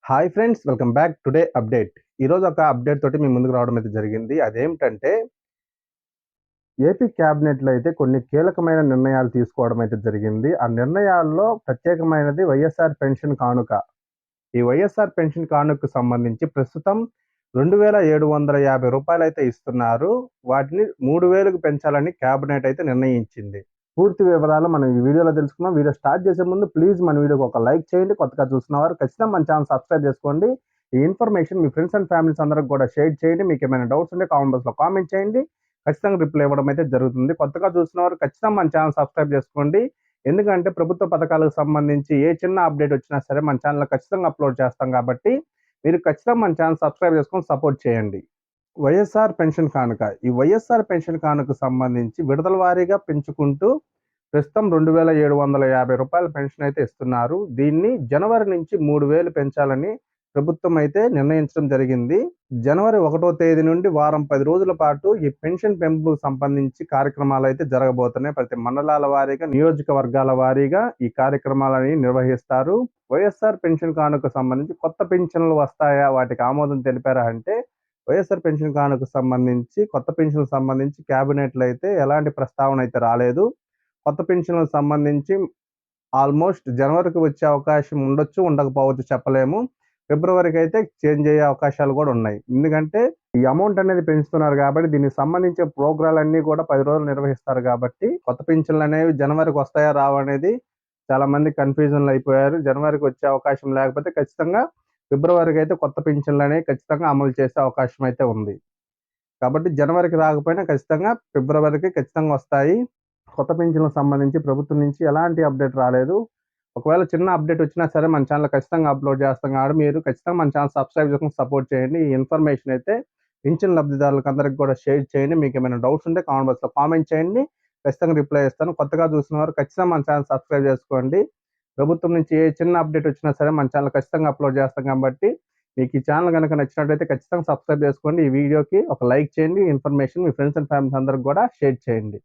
Hi friends, welcome back today update. ఈరోజు ఒక update తోటి మీ ముందుకు రావడం అయితే జరిగింది. అదేమిటంటే ఏపీ క్యాబినెట్‌లో అయితే కొన్ని కీలకమైన నిర్ణయాలు తీసుకోవడం అయితే జరిగింది. ఆ నిర్ణయాల్లో ప్రత్యేకమైనది వైఎస్ఆర్ పెన్షన్ కానుక. ఈ వైఎస్ఆర్ పెన్షన్ కానుకకు సంబంధించి ప్రస్తుతం రూ. 2,750 అయితే ఇస్తున్నారు. వాటిని 3,000కి పెంచాలని క్యాబినెట్ అయితే నిర్ణయించింది. పూర్తి వివరాలు మనం ఈ వీడియోలో తెలుసుకుందాం. వీడియో స్టార్ట్ చేసే ముందు ప్లీజ్ మన వీడియోకి ఒక లైక్ చేయండి. కొత్తగా చూస్తున్నవారు ఖచ్చితంగా మన ఛానల్ సబ్స్క్రైబ్ చేసుకోండి. ఈ information me friends and families అందరికి కూడా షేర్ చేయండి. మీకు ఏమైనా డౌట్స్ ఉంటే కామెంట్ బాక్స్‌లో కామెంట్ చేయండి. ఖచ్చితంగా రిప్లై ఇవ్వడం అయితే జరుగుతుంది. కొత్తగా చూస్తున్నవారు ఖచ్చితంగా మన ఛానల్ సబ్స్క్రైబ్ చేసుకోండి. ఎందుకంటే ప్రభుత్వ పథకాలకు సంబంధించి ఏ చిన్న అప్డేట్ వచ్చినా సరే మన ఛానల్‌లో ఖచ్చితంగా అప్లోడ్ చేస్తాం కాబట్టి మీరు ఖచ్చితంగా మన ఛానల్ సబ్స్క్రైబ్ చేసుకొని సపోర్ట్ చేయండి. వైఎస్ఆర్ పెన్షన్ కానుక. ఈ వైఎస్ఆర్ పెన్షన్ కానుకకు సంబంధించి విడతల వారీగా పెంచుకుంటూ ప్రస్తుతం రూ. 2,750 పెన్షన్ అయితే ఇస్తున్నారు. దీన్ని జనవరి నుంచి 3,000 పెంచాలని ప్రభుత్వం అయితే నిర్ణయించడం జరిగింది. జనవరి 1వ తేదీ నుండి వారం 10 రోజుల పాటు ఈ పెన్షన్ పెంపుకు సంబంధించి కార్యక్రమాలు అయితే జరగబోతున్నాయి. ప్రతి మండలాల వారీగా, నియోజకవర్గాల వారీగా ఈ కార్యక్రమాలని నిర్వహిస్తారు. వైఎస్ఆర్ పెన్షన్ కానుకకు సంబంధించి కొత్త పెన్షన్లు వస్తాయా? వాటికి ఆమోదం తెలిపారా అంటే వైఎస్ఆర్ పెన్షన్ కానుకకు సంబంధించి కొత్త పెన్షన్‌లకు సంబంధించి క్యాబినెట్‌లో అయితే ఎలాంటి ప్రస్తావన అయితే రాలేదు. కొత్త పెన్షన్‌లకు సంబంధించి ఆల్మోస్ట్ జనవరికి వచ్చే అవకాశం ఉండొచ్చు, ఉండకపోవచ్చు చెప్పలేము. ఫిబ్రవరికి అయితే చేంజ్ అయ్యే అవకాశాలు కూడా ఉన్నాయి. ఎందుకంటే ఈ అమౌంట్ అనేది పెంచుతున్నారు కాబట్టి దీనికి సంబంధించిన ప్రోగ్రాలన్నీ కూడా 10 రోజులు నిర్వహిస్తారు కాబట్టి కొత్త పెన్షన్లు అనేవి జనవరికి వస్తాయా రావా అనేది చాలా మంది కన్‌ఫ్యూజన్‌లో అయిపోయారు. జనవరికి వచ్చే అవకాశం లేకపోతే ఖచ్చితంగా ఫిబ్రవరికి అయితే కొత్త పెన్షన్లు అనేవి ఖచ్చితంగా అమలు చేసే అవకాశం అయితే ఉంది. కాబట్టి జనవరికి రాకపోయినా ఖచ్చితంగా ఫిబ్రవరికి ఖచ్చితంగా వస్తాయి. కొత్త పెన్షన్‌లకు సంబంధించి ప్రభుత్వం నుంచి ఎలాంటి అప్డేట్ రాలేదు. ఒకవేళ చిన్న అప్డేట్ వచ్చినా సరే మన ఛానల్‌లో ఖచ్చితంగా అప్లోడ్ చేస్తాం కాబట్టి మీరు ఖచ్చితంగా మన ఛానల్ సబ్స్క్రైబ్ చేసుకొని సపోర్ట్ చేయండి. ఈ ఇన్ఫర్మేషన్ అయితే పింఛన్ లబ్ధిదారులకు అందరికి కూడా షేర్ చేయండి. మీకు ఏమైనా డౌట్స్ ఉంటే కామెంట్ బాక్స్‌లో కామెంట్ చేయండి. ఖచ్చితంగా రిప్లై ఇస్తాను. కొత్తగా చూస్తున్నవారు ఖచ్చితంగా మన ఛానల్ సబ్స్క్రైబ్ చేసుకోండి. ప్రభుత్వం నుంచి ఏ చిన్న అప్డేట్ వచ్చినా సరే మన ఛానల్ ఖచ్చితంగా అప్లోడ్ చేస్తాం కాబట్టి మీకు ఈ ఛానల్ గనుక నచ్చినట్లయితే ఖచ్చితంగా సబ్స్క్రైబ్ చేసుకోండి. ఈ వీడియోకి ఒక లైక్ చేయండి. Information me friends and families అందరికి కూడా షేర్ చేయండి.